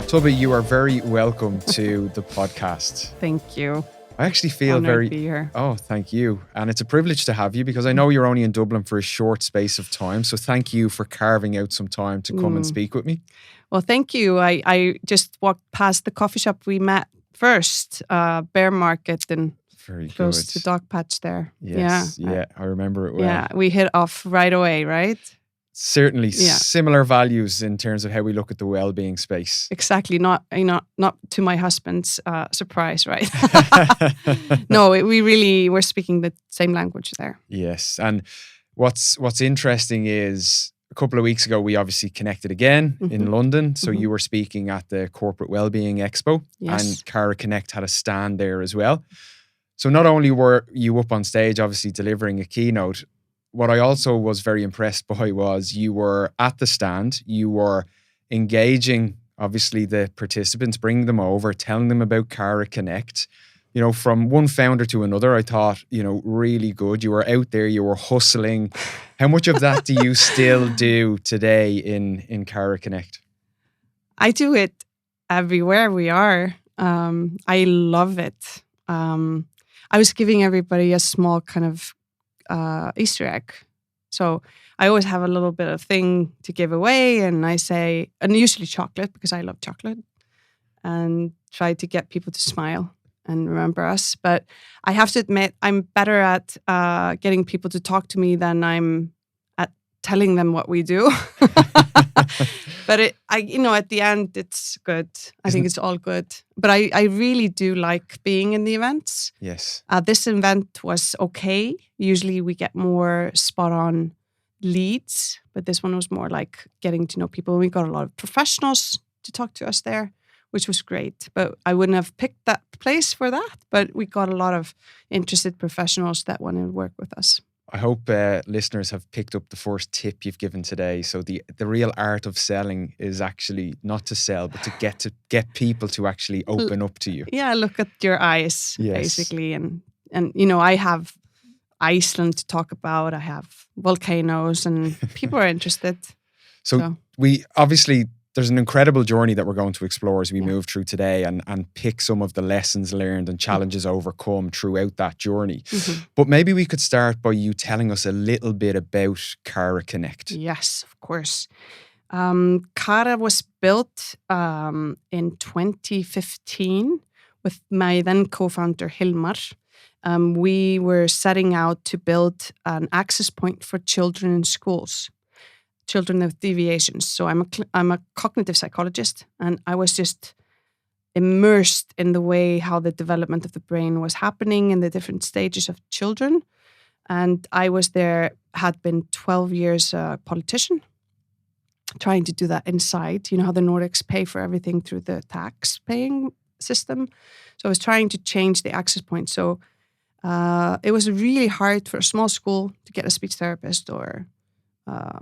Tobba, you are very welcome to the podcast. Thank you. I actually feel Honored very... to be here. Oh, thank you. And it's a privilege to have you because I know you're only in Dublin for a short space of time. So thank you for carving out some time to come and speak with me. Well, thank you. I just walked past the coffee shop we met first, Bear Market, and Very close good. to Dog Patch there. Yes, yeah, I remember it well. Yeah, we hit off right away, right? Certainly similar values in terms of how we look at the well-being space. Exactly. Not to my husband's surprise, right? No, we really were speaking the same language there. Yes, and what's interesting is a couple of weeks ago we obviously connected again in London. So you were speaking at the Corporate Wellbeing Expo, and Cara Connect had a stand there as well. So not only were you up on stage, obviously delivering a keynote, what I also was very impressed by was you were at the stand, you were engaging, obviously, the participants, bringing them over, telling them about Cara Connect. You know, from one founder to another, I thought, really good. You were out there, you were hustling. How much of that do you still do today in Cara Connect? I do it everywhere we are. I love it. I was giving everybody a small kind of Easter egg. So I always have a little bit of thing to give away, and I say, and usually chocolate because I love chocolate, and try to get people to smile and remember us. But I have to admit, I'm better at getting people to talk to me than I'm at telling them what we do. But at the end, it's good. I think it's all good. But I really do like being in the events. Yes. This event was okay. Usually we get more spot on leads, but this one was more like getting to know people. We got a lot of professionals to talk to us there, which was great. But I wouldn't have picked that place for that. But we got a lot of interested professionals that want to work with us. I hope listeners have picked up the first tip you've given today. So the real art of selling is actually not to sell, but to get people to actually open up to you. Yeah, look at your eyes, basically. And I have Iceland to talk about. I have volcanoes, and people are interested. So we obviously, there's an incredible journey that we're going to explore as we move through today and pick some of the lessons learned and challenges overcome throughout that journey. But maybe we could start by you telling us a little bit about Cara Connect. Yes, of course. Cara was built in 2015 with my then co-founder Hilmar. We were setting out to build an access point for children in schools. Children with deviations. So I'm a cognitive psychologist, and I was just immersed in the way how the development of the brain was happening in the different stages of children. And I was there, had been 12 years a politician, trying to do that inside. You know how the Nordics pay for everything through the tax paying system. So I was trying to change the access point. So it was really hard for a small school to get a speech therapist or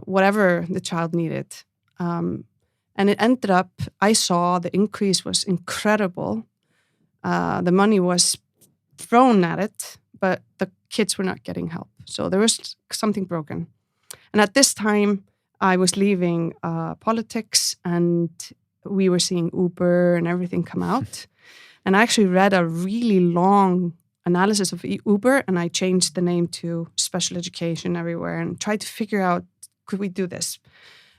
whatever the child needed. And it ended up, I saw the increase was incredible. The money was thrown at it, but the kids were not getting help. So there was something broken. And at this time, I was leaving politics, and we were seeing Uber and everything come out. And I actually read a really long analysis of Uber, and I changed the name to Special Education Everywhere and tried to figure out, could we do this?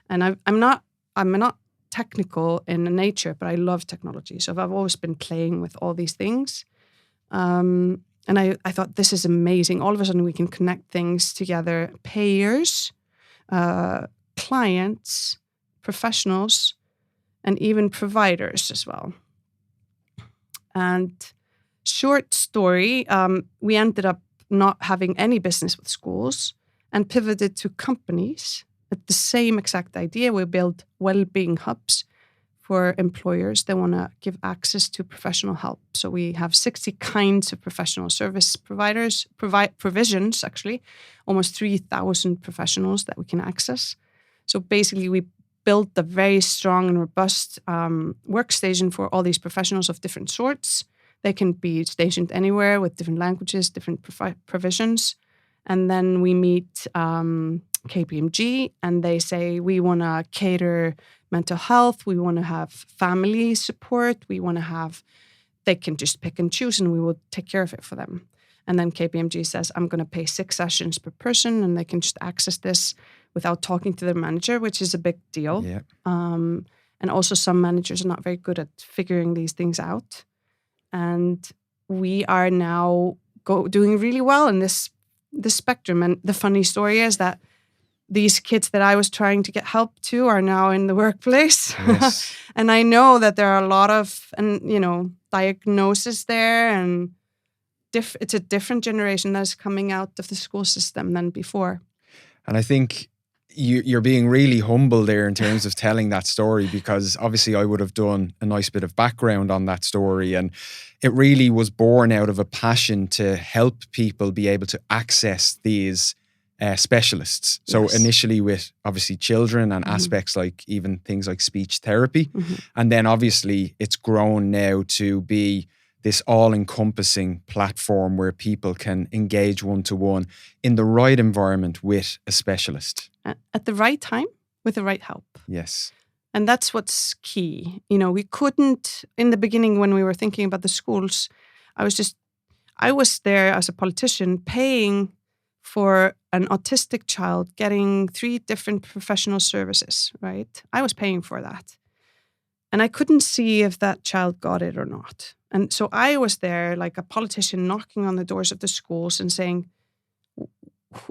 And I'm not technical in nature, but I love technology. So I've always been playing with all these things. And I thought, this is amazing. All of a sudden we can connect things together. Payers, clients, professionals, and even providers as well. And short story, we ended up not having any business with schools and pivoted to companies at the same exact idea. We build well-being hubs for employers that want to give access to professional help. So we have 60 kinds of professional service provisions, actually, almost 3,000 professionals that we can access. So basically we built a very strong and robust workstation for all these professionals of different sorts. They can be stationed anywhere with different languages, different provisions. And then we meet KPMG, and they say, we want to cater mental health, we want to have family support, they can just pick and choose and we will take care of it for them. And then KPMG says, I'm going to pay 6 sessions per person and they can just access this without talking to their manager, which is a big deal. Yeah. And also some managers are not very good at figuring these things out. And we are now doing really well in this spectrum. And the funny story is that these kids that I was trying to get help to are now in the workplace. Yes. And I know that there are a lot of, diagnosis there, and it's a different generation that is coming out of the school system than before. And I think you're being really humble there in terms of telling that story, because obviously I would have done a nice bit of background on that story, and it really was born out of a passion to help people be able to access these specialists. So Yes. initially with obviously children and aspects like even things like speech therapy. And then obviously it's grown now to be this all-encompassing platform where people can engage one-to-one in the right environment with a specialist. At the right time, with the right help. Yes. And that's what's key. We couldn't, in the beginning when we were thinking about the schools, I was there as a politician paying for an autistic child getting 3 different professional services, right? I was paying for that. And I couldn't see if that child got it or not. And so I was there like a politician knocking on the doors of the schools and saying,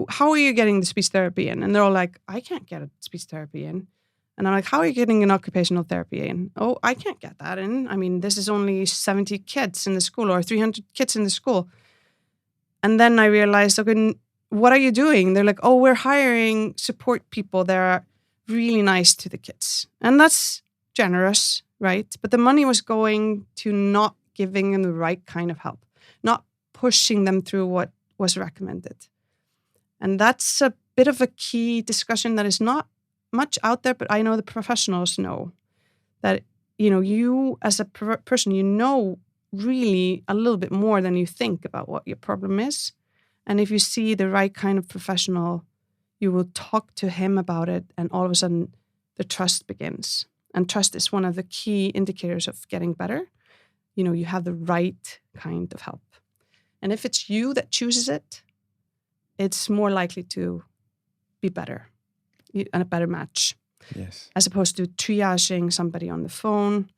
how are you getting the speech therapy in? And they're all like, I can't get a speech therapy in. And I'm like, how are you getting an occupational therapy in? Oh, I can't get that in. I mean, this is only 70 kids in the school or 300 kids in the school. And then I realized, okay, what are you doing? They're like, oh, we're hiring support people that are really nice to the kids. And that's generous, right? But the money was going to not giving them the right kind of help, not pushing them through what was recommended. And that's a bit of a key discussion that is not much out there, but I know the professionals know that, you as a person, really a little bit more than you think about what your problem is. And if you see the right kind of professional, you will talk to him about it, and all of a sudden the trust begins. And trust is one of the key indicators of getting better. You have the right kind of help. And if it's you that chooses it, it's more likely to be better and a better match. Yes. As opposed to triaging somebody on the phone,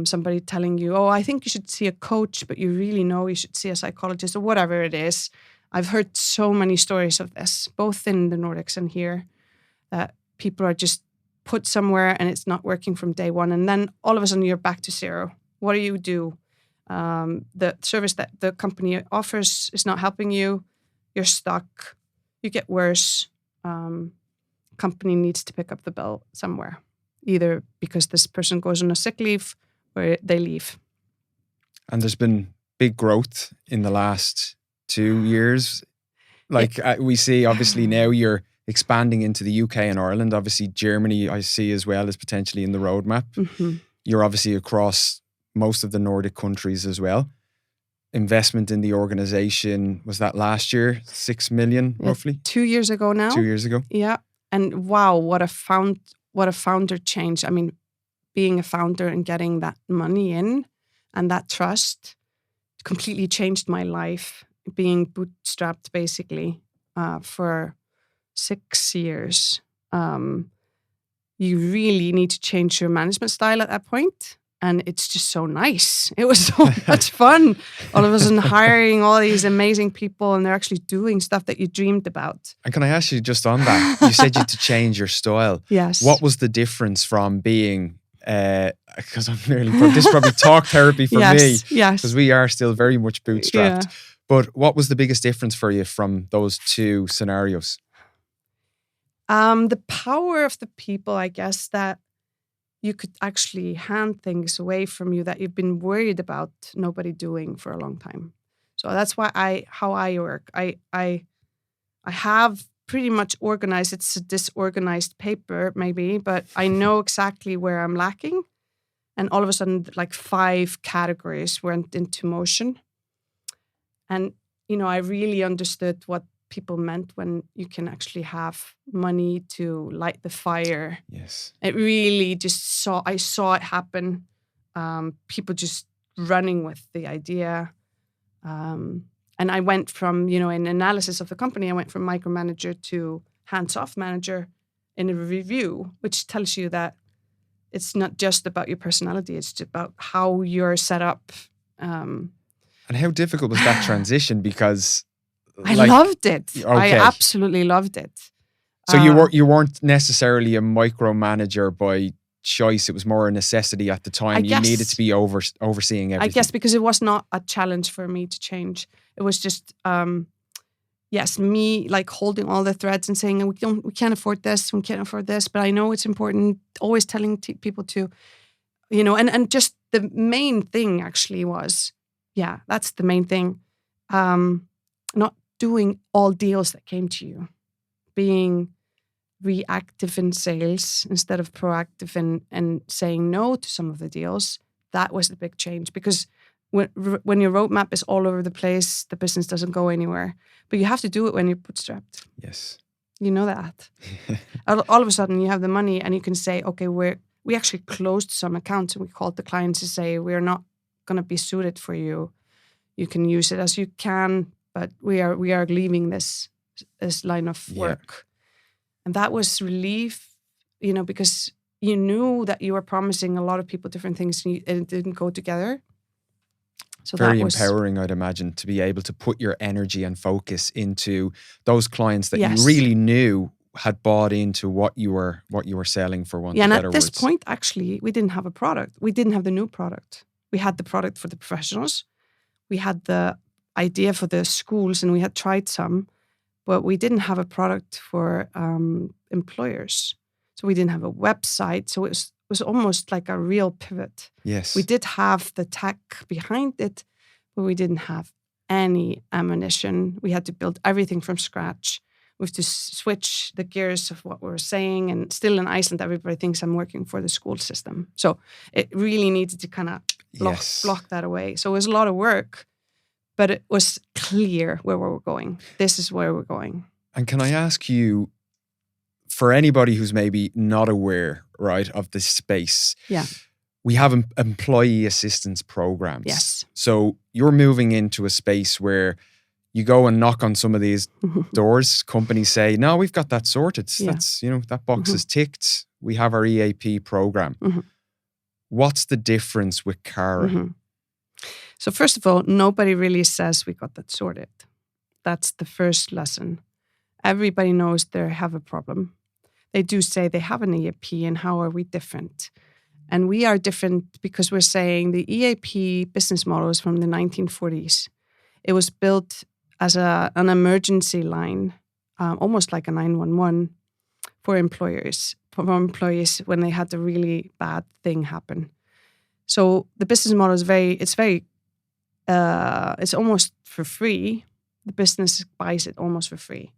somebody telling you, oh, I think you should see a coach, but you really know you should see a psychologist or whatever it is. I've heard so many stories of this, both in the Nordics and here, that people are just put somewhere and it's not working from day one. And then all of a sudden you're back to zero. What do you do? The service that the company offers is not helping you. You're stuck. You get worse. Company needs to pick up the bill somewhere, either because this person goes on a sick leave or they leave. And there's been big growth in the last 2 years. We see obviously now you're expanding into the UK and Ireland. Obviously Germany I see as well as potentially in the roadmap. You're obviously across most of the Nordic countries as well. Investment in the organization, was that last year? 6 million roughly? 2 years ago now. 2 years ago. Yeah. And wow, what a founder change. I mean, being a founder and getting that money in and that trust completely changed my life. Being bootstrapped basically for 6 years. You really need to change your management style at that point. And it's just so nice. It was so much fun. All of a sudden hiring all these amazing people and they're actually doing stuff that you dreamed about. And can I ask you just on that? You said you had to change your style. Yes. What was the difference from being, because this is probably talk therapy for me. Yes. Because we are still very much bootstrapped. Yeah. But what was the biggest difference for you from those 2 scenarios? The power of the people, I guess, that you could actually hand things away from you that you've been worried about nobody doing for a long time. So that's how I work. I have pretty much organized. It's a disorganized paper maybe, but I know exactly where I'm lacking. And all of a sudden, like 5 categories went into motion. And, I really understood what people meant when you can actually have money to light the fire. Yes. It really I saw it happen. People just running with the idea. And I went from, in analysis of the company, I went from micromanager to hands-off manager in a review, which tells you that it's not just about your personality, it's about how you're set up. And how difficult was that transition? Because I loved it. Okay. I absolutely loved it. So you weren't necessarily a micromanager by choice. It was more a necessity at the time. You needed to be overseeing everything. I guess because it was not a challenge for me to change. It was just me like holding all the threads and saying we can't afford this, we can't afford this, but I know it's important. Always telling people to, and just the main thing actually was, that's the main thing. Not doing all deals that came to you, being reactive in sales instead of proactive and saying no to some of the deals. That was the big change, because when your roadmap is all over the place, the business doesn't go anywhere. But you have to do it when you're bootstrapped. Yes. You know that. All of a sudden you have the money and you can say, okay, we actually closed some accounts and we called the clients to say, we're not going to be suited for you. You can use it as you can, but we are leaving this line of work. And that was relief, because you knew that you were promising a lot of people different things and it didn't go together. So very empowering, I'd imagine, to be able to put your energy and focus into those clients that you really knew had bought into what you were selling, for want of better words. And at this point, actually, we didn't have a product. We didn't have the new product. We had the product for the professionals. We had the idea for the schools, and we had tried some, but we didn't have a product for employers. So we didn't have a website. So it was almost like a real pivot. Yes. We did have the tech behind it, but we didn't have any ammunition. We had to build everything from scratch. We have to switch the gears of what we were saying. And still in Iceland, everybody thinks I'm working for the school system. So it really needed to kind of block that away. So it was a lot of work, but it was clear where we were going. This is where we're going. And can I ask you, for anybody who's maybe not aware, right, of this space, we have employee assistance programs. Yes. So you're moving into a space where you go and knock on some of these doors. Companies say, "No, we've got that sorted. That's that box is ticked. We have our EAP program." What's the difference with Cara? So first of all, nobody really says we got that sorted. That's the first lesson. Everybody knows they have a problem. They do say they have an EAP, and how are we different? And we are different because we're saying the EAP business model is from the 1940s. It was built as an emergency line, almost like a 911 for employers when they had a really bad thing happen. So the business model is it's almost for free. The business buys it almost for free.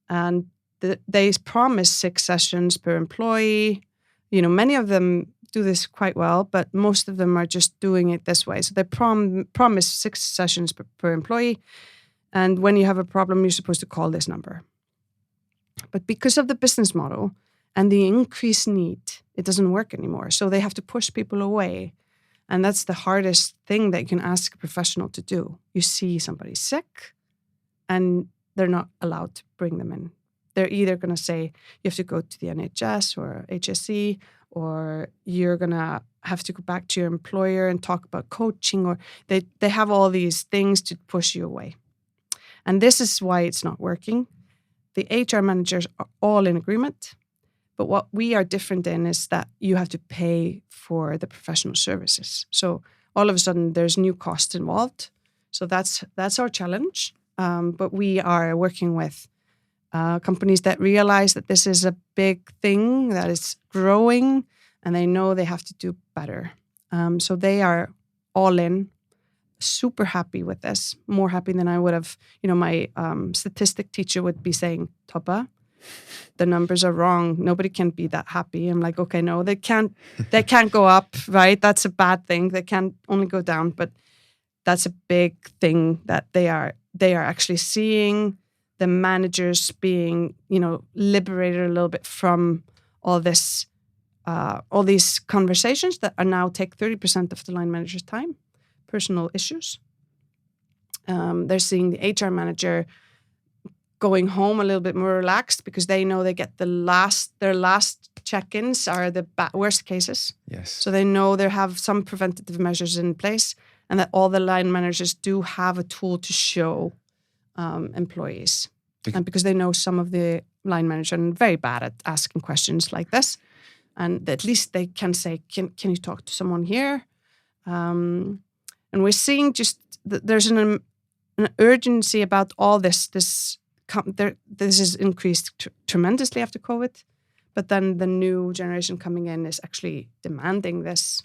And they promise 6 sessions per employee. Many of them do this quite well, but most of them are just doing it this way. So they promise 6 sessions per employee. And when you have a problem, you're supposed to call this number. But because of the business model and the increased need, it doesn't work anymore. So they have to push people away. And that's the hardest thing that you can ask a professional to do. You see somebody sick and they're not allowed to bring them in. They're either going to say you have to go to the NHS or HSE, or you're going to have to go back to your employer and talk about coaching, or they have all these things to push you away. And this is why it's not working. The HR managers are all in agreement. But what we are different in is that you have to pay for the professional services. So all of a sudden there's new costs involved. So that's our challenge. But we are working with companies that realize that this is a big thing that is growing, and they know they have to do better. So they are all in, super happy with this, more happy than I would have. My statistic teacher would be saying, "Tobba, the numbers are wrong. Nobody can be that happy." I'm like, okay, no, they can't go up, right? That's a bad thing. They can only go down, but that's a big thing that they are actually seeing the managers being, liberated a little bit from all this, all these conversations that are now take 30% of the line manager's time, personal issues. They're seeing the HR manager going home a little bit more relaxed because they know they get their last check-ins are the worst cases. Yes. So they know they have some preventative measures in place, and that all the line managers do have a tool to show employees. And because they know some of the line managers are very bad at asking questions like this, and at least they can say, can you talk to someone here? And we're seeing just there's an urgency about all this. This is increased tremendously after COVID, but then the new generation coming in is actually demanding this.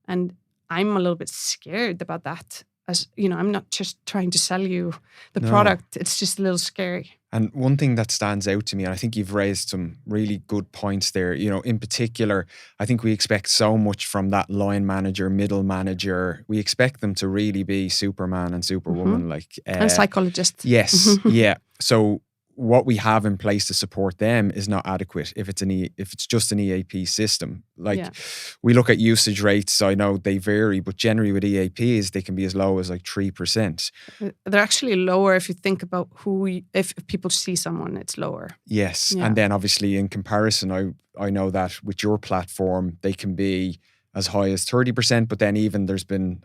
And I'm a little bit scared about that. As I'm not just trying to sell you the product. It's just a little scary. And one thing that stands out to me, and I think you've raised some really good points there, in particular, I think we expect so much from that line manager, middle manager. We expect them to really be Superman and Superwoman. And psychologist. Yes. Yeah. So what we have in place to support them is not adequate if it's just an EAP system. We look at usage rates, I know they vary, but generally with EAPs, they can be as low as 3%. They're actually lower if you think about if people see someone, it's lower. Yes. Yeah. And then obviously in comparison, I know that with your platform, they can be as high as 30%, but then even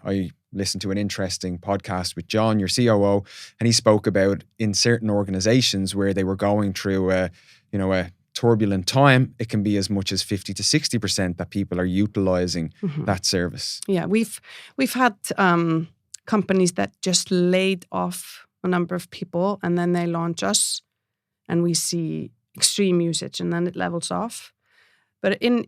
I listened to an interesting podcast with John, your COO, and he spoke about in certain organizations where they were going through a turbulent time, it can be as much as 50 to 60% that people are utilizing that service. Yeah, we've had companies that just laid off a number of people, and then they launch us, and we see extreme usage, and then it levels off. But in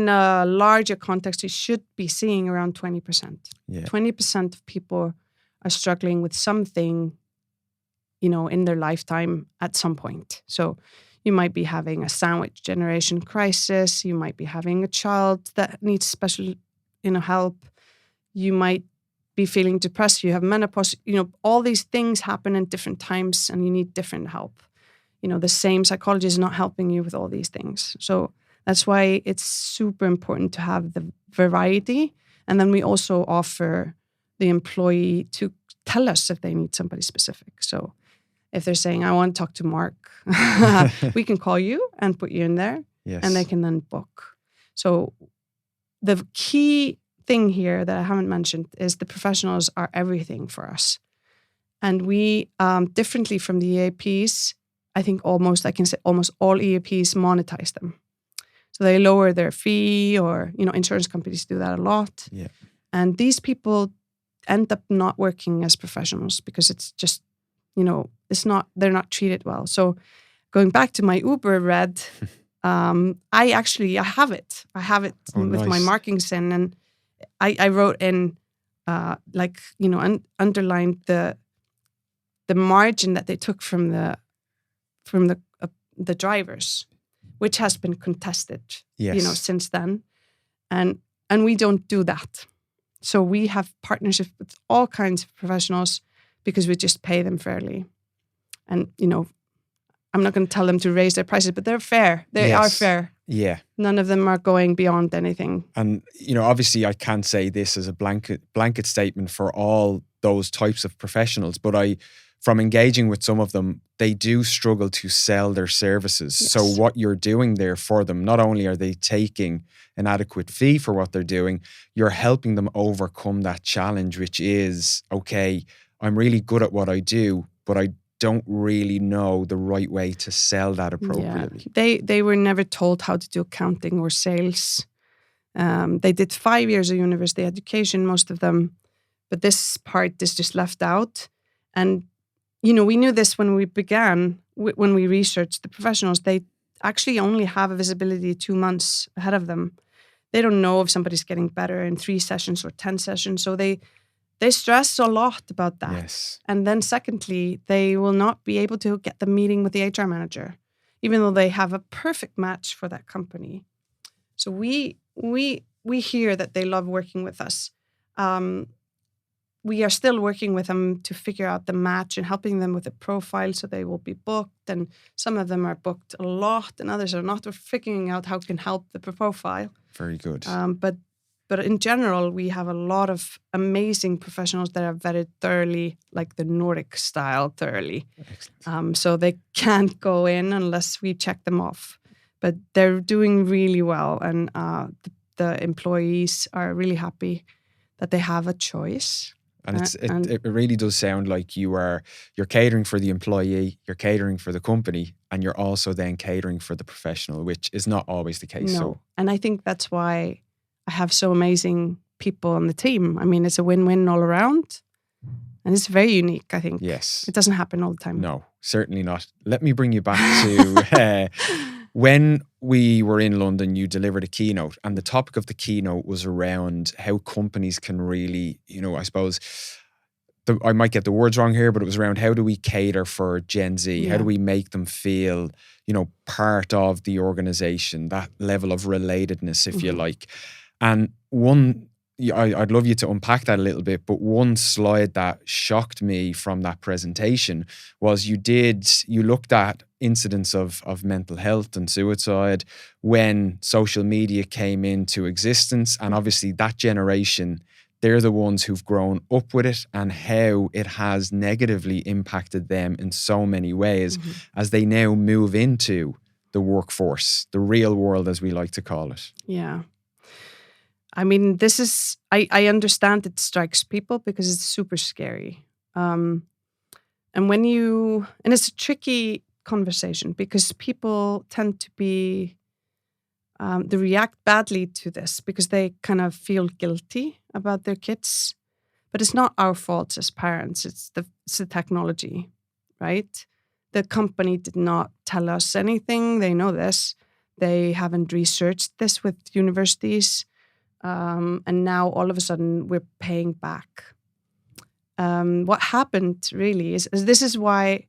a larger context, you should be seeing around 20%. Yeah. 20% of people are struggling with something, in their lifetime at some point. So you might be having a sandwich generation crisis. You might be having a child that needs special, help. You might be feeling depressed. You have menopause. All these things happen in different times, and you need different help. The same psychologist is not helping you with all these things. So that's why it's super important to have the variety. And then we also offer the employee to tell us if they need somebody specific. So if they're saying, I want to talk to Mark, we can call you and put you in there. Yes. And they can then book. So the key thing here that I haven't mentioned is the professionals are everything for us. And we, differently from the EAPs, I think almost all EAPs monetize them. So they lower their fee, or, insurance companies do that a lot. Yeah. And these people end up not working as professionals because it's just, they're not treated well. So going back to my Uber red, I have it. I have it with my markings in, and I wrote in, underlined the margin that they took from the drivers, which has been contested, yes. Since then. And we don't do that. So we have partnerships with all kinds of professionals because we just pay them fairly. And, I'm not going to tell them to raise their prices, but they're fair. They are fair. Yeah. None of them are going beyond anything. And, obviously I can't say this as a blanket statement for all those types of professionals, but from engaging with some of them, they do struggle to sell their services. Yes. So what you're doing there for them, not only are they taking an adequate fee for what they're doing, you're helping them overcome that challenge, which is, okay, I'm really good at what I do, but I don't really know the right way to sell that appropriately. Yeah. They were never told how to do accounting or sales. They did 5 years of university education, most of them, but this part is just left out. And we knew this when we began, when we researched the professionals. They actually only have a visibility 2 months ahead of them. They don't know if somebody's getting better in 3 sessions or 10 sessions. So they stress a lot about that. Yes. And then secondly, they will not be able to get the meeting with the HR manager, even though they have a perfect match for that company. So we hear that they love working with us. we are still working with them to figure out the match and helping them with the profile so they will be booked. And some of them are booked a lot and others are not. We're figuring out how we can help the profile. Very good. But in general, we have a lot of amazing professionals that are very thoroughly, like the Nordic style, thoroughly. So they can't go in unless we check them off. But they're doing really well. And the employees are really happy that they have a choice. And it really does sound like you're catering for the employee, you're catering for the company, and you're also then catering for the professional, which is not always the case. No. So. And I think that's why I have so amazing people on the team. I mean, it's a win-win all around. And it's very unique, I think. Yes. It doesn't happen all the time. No, certainly not. Let me bring you back to when we were in London, you delivered a keynote, and the topic of the keynote was around how companies can really, I suppose, I might get the words wrong here, but it was around how do we cater for Gen Z? Yeah. How do we make them feel, part of the organization, that level of relatedness, if you like. And I'd love you to unpack that a little bit, but one slide that shocked me from that presentation was you looked at incidents of mental health and suicide when social media came into existence. And obviously that generation, they're the ones who've grown up with it and how it has negatively impacted them in so many ways as they now move into the workforce, the real world, as we like to call it. Yeah. I mean, this is, I understand it strikes people because it's super scary. And it's a tricky conversation because people tend to they react badly to this because they kind of feel guilty about their kids. But it's not our fault as parents, it's the technology, right? The company did not tell us anything, they know this. They haven't researched this with universities. And now all of a sudden we're paying back. What happened really is this is why,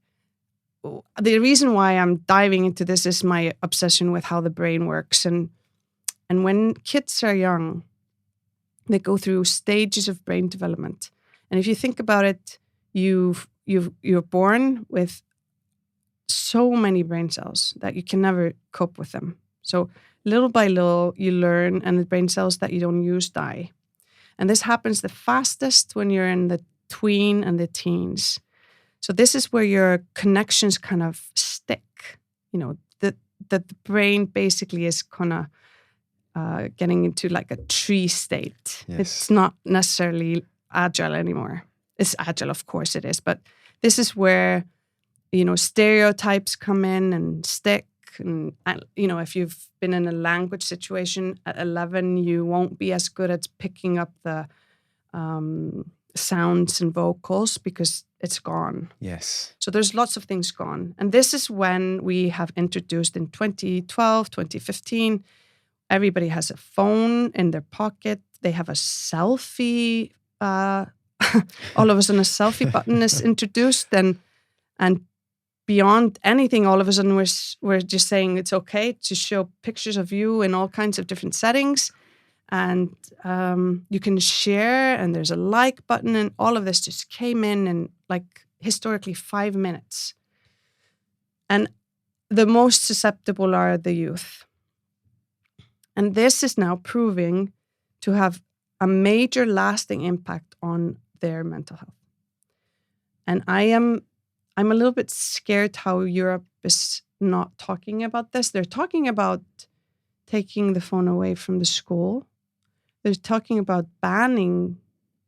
the reason why I'm diving into this is my obsession with how the brain works. And when kids are young, they go through stages of brain development. And if you think about it, you're born with so many brain cells that you can never cope with them. So little by little, you learn, and the brain cells that you don't use die. And this happens the fastest when you're in the tween and the teens. So this is where your connections kind of stick. The brain basically is kind of getting into like a tree state. Yes. It's not necessarily agile anymore. It's agile, of course it is, but this is where, stereotypes come in and stick. And, if you've been in a language situation at 11, you won't be as good at picking up the sounds and vocals because it's gone. Yes. So there's lots of things gone. And this is when we have introduced in 2012, 2015, everybody has a phone in their pocket. They have a selfie. All of a sudden a selfie button is introduced and beyond anything, all of a sudden we're just saying it's okay to show pictures of you in all kinds of different settings, and you can share, and there's a like button, and all of this just came in like historically 5 minutes. And the most susceptible are the youth. And this is now proving to have a major lasting impact on their mental health. And I'm a little bit scared how Europe is not talking about this. They're talking about taking the phone away from the school. They're talking about banning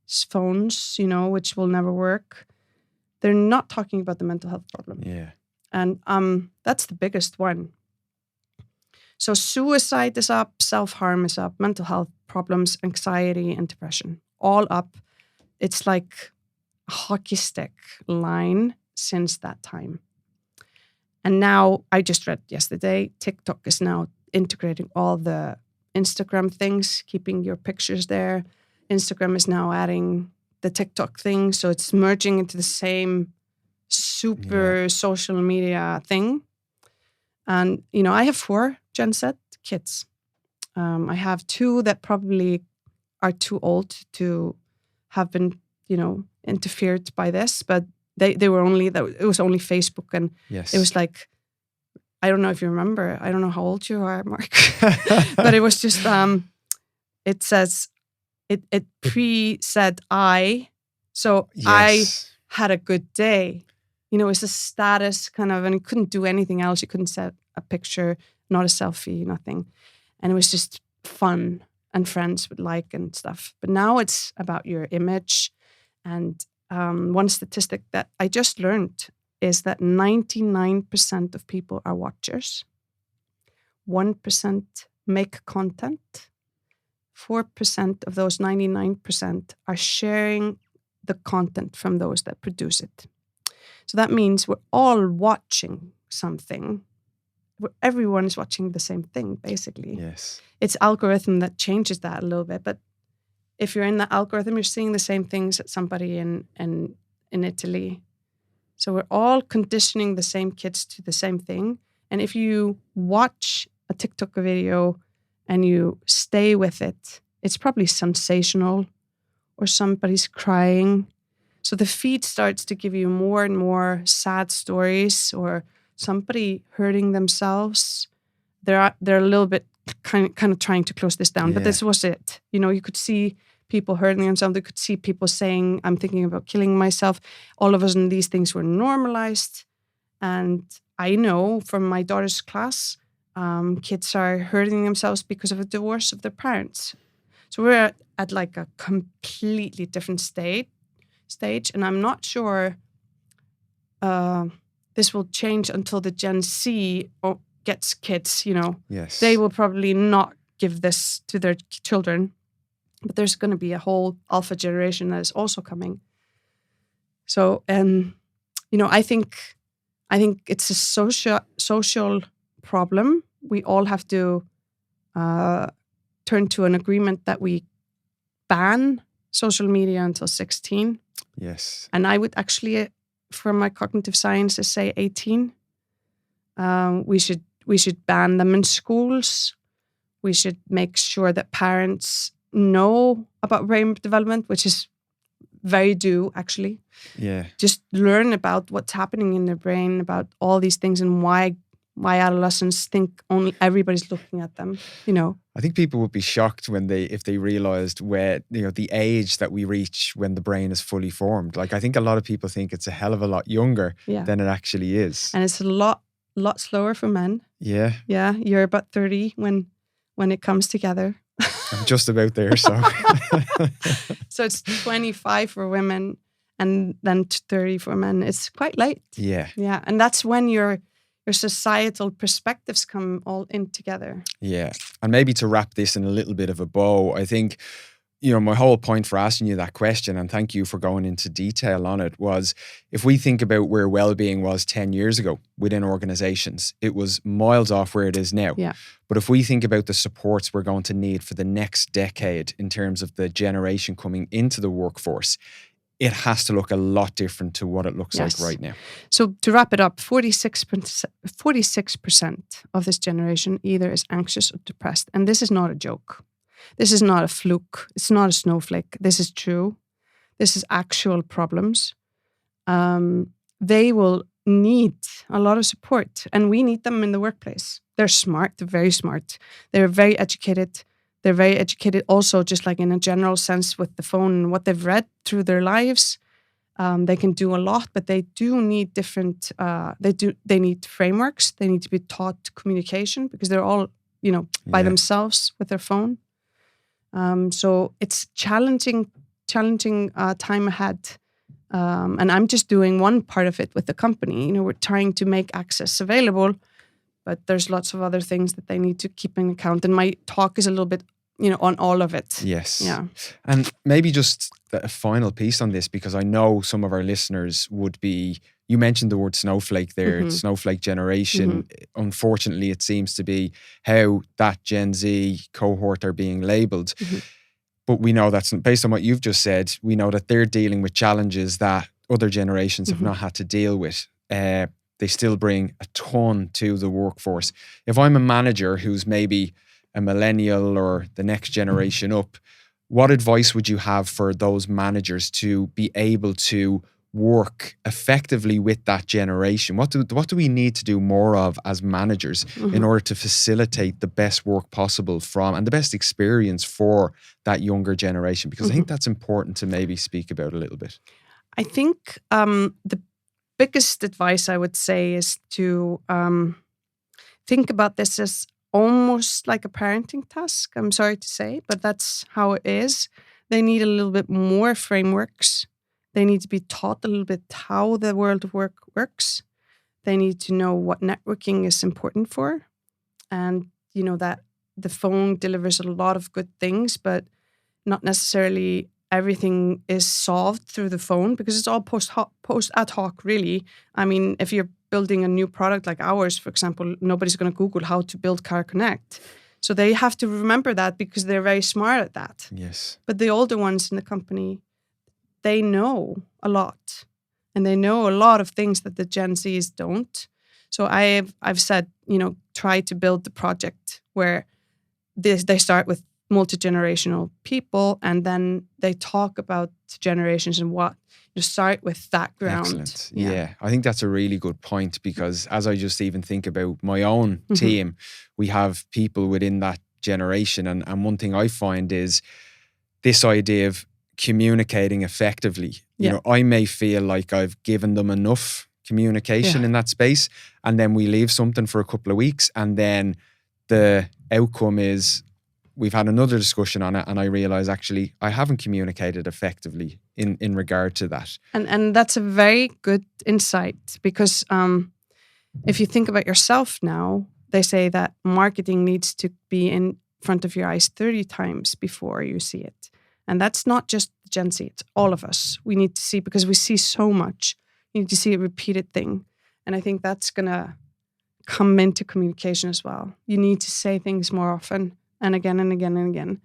phones, which will never work. They're not talking about the mental health problem. Yeah. And that's the biggest one. So suicide is up, self-harm is up, mental health problems, anxiety, and depression, all up. It's like a hockey stick line since that time. And now, I just read yesterday, TikTok is now integrating all the Instagram things, keeping your pictures there. Instagram is now adding the TikTok thing, so it's merging into the same super social media thing. And, I have 4 Gen Z kids. I have 2 that probably are too old to have been interfered by this, but they were it was only Facebook, and it was like, I don't know if you remember, I don't know how old you are, Mark, but it was just, it says, it pre-said I, so I had a good day. It's a status kind of, and you couldn't do anything else. You couldn't set a picture, not a selfie, nothing. And it was just fun, and friends would like and stuff. But now it's about your image. And one statistic that I just learned is that 99% of people are watchers. 1% make content. 4% of those 99% are sharing the content from those that produce it. So that means we're all watching something. Everyone is watching the same thing, basically. Yes. It's algorithm that changes that a little bit. But if you're in the algorithm, you're seeing the same things that somebody in Italy. So we're all conditioning the same kids to the same thing. And if you watch a TikTok video and you stay with it, it's probably sensational, or somebody's crying. So the feed starts to give you more and more sad stories, or somebody hurting themselves. They're a little bit kind of trying to close this down, but this was it. You could see people hurting themselves. You could see people saying, I'm thinking about killing myself. All of a sudden, these things were normalized. And I know from my daughter's class, kids are hurting themselves because of a divorce of their parents. So we're at like a completely different stage, and I'm not sure this will change until the Gen Z gets kids. Yes. They will probably not give this to their children, but there's going to be a whole alpha generation that is also coming. So, I think it's a social problem. We all have to turn to an agreement that we ban social media until 16. Yes. And I would actually, for my cognitive sciences, say 18. We should ban them in schools. We should make sure that parents know about brain development, which is very due, actually. Yeah. Just learn about what's happening in their brain, about all these things, and why adolescents think only everybody's looking at them. I think people would be shocked if they realized where the age that we reach when the brain is fully formed. Like, I think a lot of people think it's a hell of a lot younger than it actually is, and it's a lot slower for men. Yeah. You're about 30 when it comes together. I'm just about there, so. So it's 25 for women, and then 30 for men. It's quite late. Yeah. Yeah, and that's when your societal perspectives come all in together. Yeah. And maybe to wrap this in a little bit of a bow, I think, my whole point for asking you that question, and thank you for going into detail on it, was if we think about where well-being was 10 years ago within organizations, it was miles off where it is now. Yeah. But if we think about the supports we're going to need for the next decade in terms of the generation coming into the workforce, it has to look a lot different to what it looks like right now. So to wrap it up, 46% of this generation either is anxious or depressed. And this is not a joke. This is not a fluke. It's not a snowflake. This is true. This is actual problems. They will need a lot of support, and we need them in the workplace. They're smart. They're very smart. They're very educated. They're very educated also, just like in a general sense with the phone and what they've read through their lives. They can do a lot, but they do need different, they need frameworks. They need to be taught communication because they're all, by themselves with their phone. So it's challenging time ahead. And I'm just doing one part of it with the company. We're trying to make access available, but there's lots of other things that they need to keep in account. And my talk is a little bit, on all of it. Yes. Yeah. And maybe just a final piece on this, because I know some of our listeners would be, you mentioned the word snowflake there, Mm-hmm. Snowflake generation. Mm-hmm. Unfortunately, it seems to be how that Gen Z cohort are being labeled. Mm-hmm. But we know that's based on what you've just said, we know that they're dealing with challenges that other generations have not had to deal with. They still bring a ton to the workforce. If I'm a manager who's maybe a millennial or the next generation up, what advice would you have for those managers to be able to work effectively with that generation? What do we need to do more of as managers in order to facilitate the best work possible from and the best experience for that younger generation? Because I think that's important to maybe speak about a little bit. I think the biggest advice I would say is to think about this as almost like a parenting task. I'm sorry to say, but that's how it is. They need a little bit more frameworks. They need to be taught a little bit how the world of work works. They need to know what networking is important for. And, that the phone delivers a lot of good things, but not necessarily everything is solved through the phone because it's all post ad hoc, really. I mean, if you're building a new product like ours, for example, nobody's going to Google how to build Car Connect. So they have to remember that because they're very smart at that. Yes. But the older ones in the company, they know a lot. And they know a lot of things that the Gen Zs don't. So I've said, try to build the project where they start with multi-generational people and then they talk about generations and what you start with that ground. Excellent. Yeah, I think that's a really good point because as I just even think about my own team, we have people within that generation and one thing I find is this idea of communicating effectively. I may feel like I've given them enough communication in that space and then we leave something for a couple of weeks and then the outcome is we've had another discussion on it and I realize actually I haven't communicated effectively in regard to that. And that's a very good insight because if you think about yourself now, they say that marketing needs to be in front of your eyes 30 times before you see it. And that's not just Gen Z, it's all of us. We need to see because we see so much. You need to see a repeated thing. And I think that's going to come into communication as well. You need to say things more often. And again and again and again.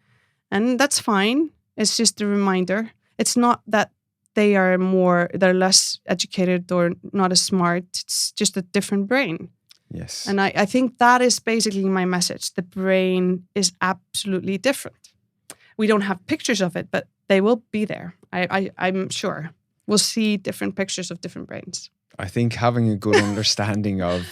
And that's fine. It's just a reminder. It's not that they're less educated or not as smart. It's just a different brain. Yes. And I think that is basically my message. The brain is absolutely different. We don't have pictures of it, but they will be there. I'm sure. We'll see different pictures of different brains. I think having a good understanding of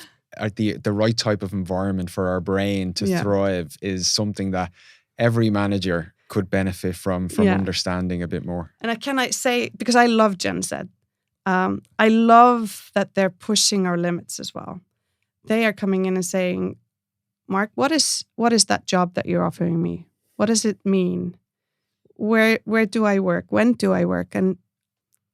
the right type of environment for our brain to thrive is something that every manager could benefit from understanding a bit more. And can I say, because I love Gen Z, I love that they're pushing our limits as well. They are coming in and saying, Mark, what is that job that you're offering me? What does it mean? Where do I work? When do I work? And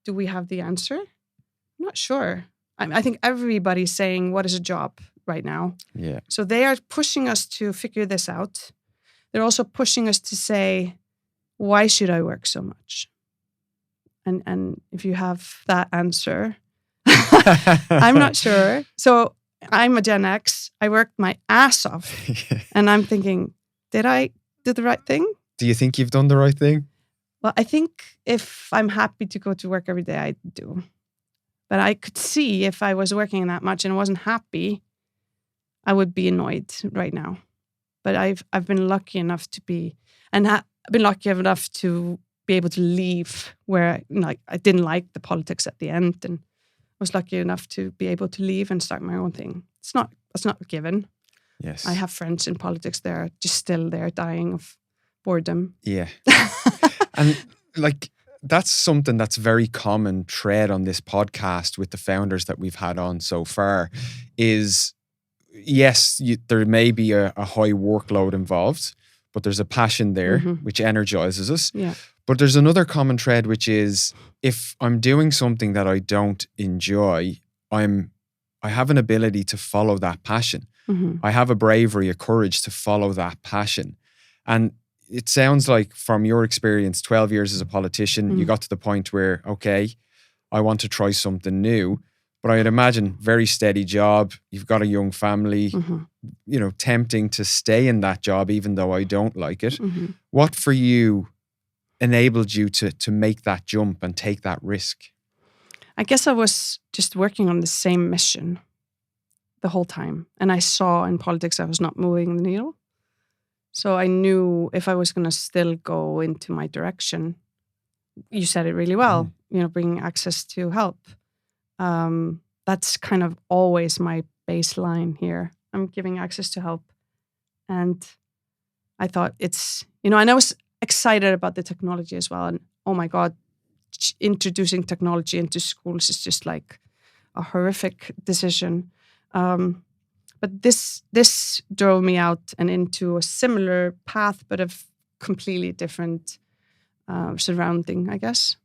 do we have the answer? I'm not sure. I think everybody's saying, what is a job right now? Yeah. So they are pushing us to figure this out. They're also pushing us to say, why should I work so much? And if you have that answer, I'm not sure. So I'm a Gen X. I worked my ass off. And I'm thinking, did I do the right thing? Do you think you've done the right thing? Well, I think if I'm happy to go to work every day, I do. But I could see if I was working that much and wasn't happy, I would be annoyed right now. But I've been lucky enough to be, and I've been lucky enough to be able to leave where I didn't like the politics at the end, and was lucky enough to be able to leave and start my own thing. It's not a given. Yes, I have friends in politics that are just still there dying of boredom. Yeah, and that's something that's very common thread on this podcast with the founders that we've had on so far is, yes, there may be a high workload involved, but there's a passion there which energizes us. Yeah. But there's another common thread, which is if I'm doing something that I don't enjoy, I have an ability to follow that passion. I have a bravery, a courage to follow that passion. And it sounds like from your experience, 12 years as a politician, you got to the point where, okay, I want to try something new. But I'd imagine very steady job. You've got a young family, tempting to stay in that job, even though I don't like it. What for you enabled you to make that jump and take that risk? I guess I was just working on the same mission the whole time. And I saw in politics I was not moving the needle. So I knew if I was going to still go into my direction, you said it really well, bringing access to help. That's kind of always my baseline here. I'm giving access to help. And I thought it's, and I was excited about the technology as well. And oh my God, introducing technology into schools is just like a horrific decision. But this drove me out and into a similar path, but of completely different surrounding, I guess.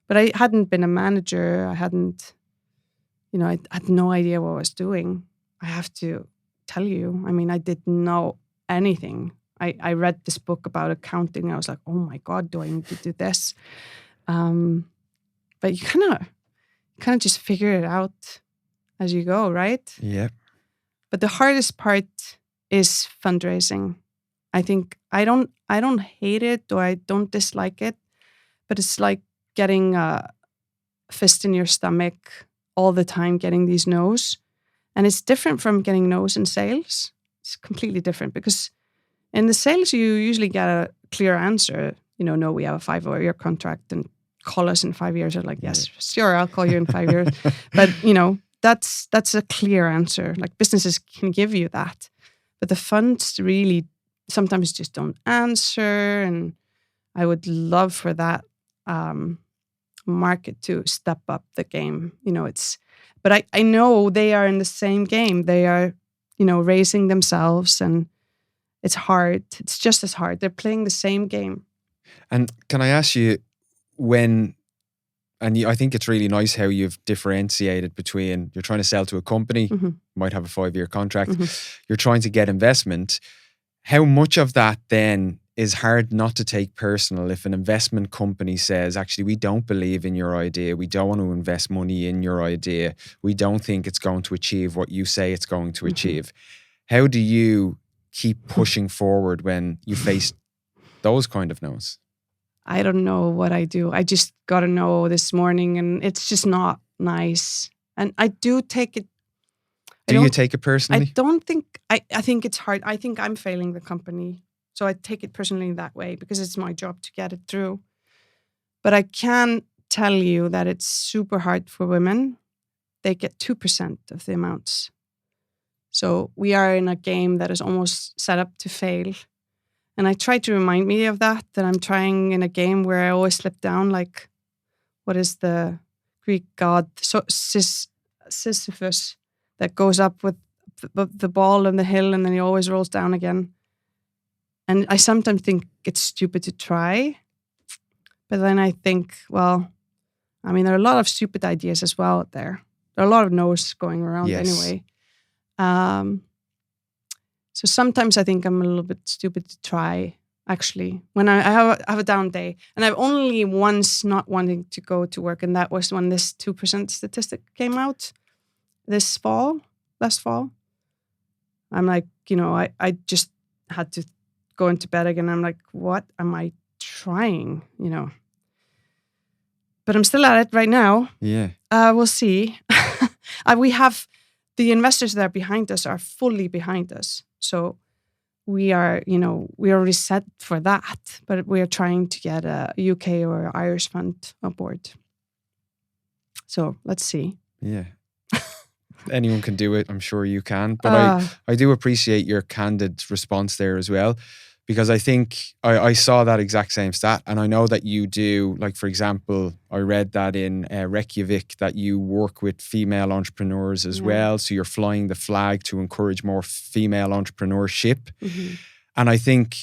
But I hadn't been a manager. I hadn't, I had no idea what I was doing. I have to tell you. I mean, I didn't know anything. I read this book about accounting. I was like, oh my God, do I need to do this? But you kind of just figure it out as you go, right? Yeah. But the hardest part is fundraising. I think I don't hate it or I don't dislike it, but it's like getting a fist in your stomach all the time, getting these no's. And it's different from getting no's in sales. It's completely different because in the sales, you usually get a clear answer. No, we have a 5-year contract and call us in 5 years. Or like, yes, sure, I'll call you in 5 years. But, that's a clear answer. Like businesses can give you that. But the funds really sometimes just don't answer. And I would love for that market to step up the game. But I know they are in the same game. They are, raising themselves and it's hard. It's just as hard. They're playing the same game. And can I ask you I think it's really nice how you've differentiated between you're trying to sell to a company, might have a 5-year contract, you're trying to get investment. How much of that then is hard not to take personal if an investment company says, actually, we don't believe in your idea. We don't want to invest money in your idea. We don't think it's going to achieve what you say it's going to achieve. How do you keep pushing forward when you face those kind of no's? I don't know what I do. I just got a no this morning and it's just not nice. And I do take it. Do you take it personally? I don't think, I think it's hard. I think I'm failing the company. So I take it personally that way because it's my job to get it through. But I can tell you that it's super hard for women. They get 2% of the amounts. So we are in a game that is almost set up to fail. And I try to remind me of that I'm trying in a game where I always slip down, like, what is the Greek god? So Sisyphus that goes up with the ball and the hill and then he always rolls down again. And I sometimes think it's stupid to try. But then I think, well, I mean, there are a lot of stupid ideas as well out there. There are a lot of no's going around anyway. So sometimes I think I'm a little bit stupid to try, actually. When I have a down day, and I've only once not wanting to go to work, and that was when this 2% statistic came out last fall. I'm like, I just had to go into bed again. I'm like, what am I trying, But I'm still at it right now. Yeah. We'll see. We have the investors that are behind us are fully behind us. So we are, we already set for that, but we are trying to get a UK or Irish fund on board. So let's see. Yeah. Anyone can do it. I'm sure you can. But I do appreciate your candid response there as well. Because I think I saw that exact same stat. And I know that you do, like, for example, I read that in Reykjavik that you work with female entrepreneurs as well. So you're flying the flag to encourage more female entrepreneurship. And I think,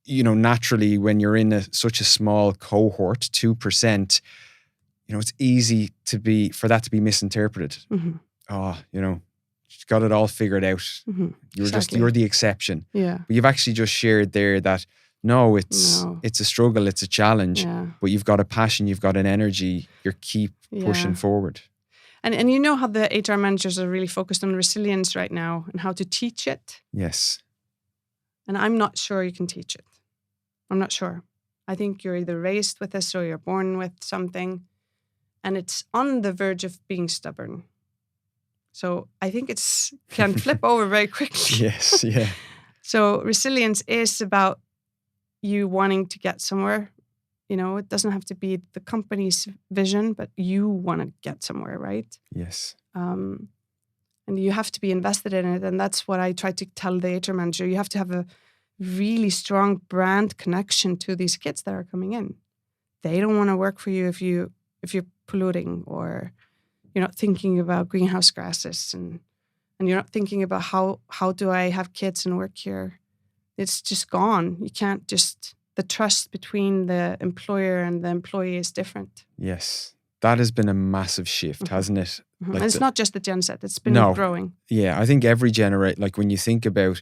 naturally, when you're in such a small cohort, 2%, it's easy for that to be misinterpreted. She's got it all figured out. You're the exception. Yeah. But you've actually just shared there that no, it's a struggle, it's a challenge. Yeah. But you've got a passion, you've got an energy, you keep pushing forward. And how the HR managers are really focused on resilience right now and how to teach it. Yes. And I'm not sure you can teach it. I'm not sure. I think you're either raised with this or you're born with something. And it's on the verge of being stubborn. So I think can flip over very quickly. Yes, yeah. So resilience is about you wanting to get somewhere. It doesn't have to be the company's vision, but you want to get somewhere, right? Yes. And you have to be invested in it. And that's what I try to tell the HR manager. You have to have a really strong brand connection to these kids that are coming in. They don't want to work for you if you're polluting, or you're not thinking about greenhouse gases, and you're not thinking about how do I have kids and work here. It's just gone. You can't just, the trust between the employer and the employee is different. Yes. That has been a massive shift, hasn't it? Mm-hmm. Like, and it's not just the Gen Z, it's been growing. Yeah, I think every generation, like when you think about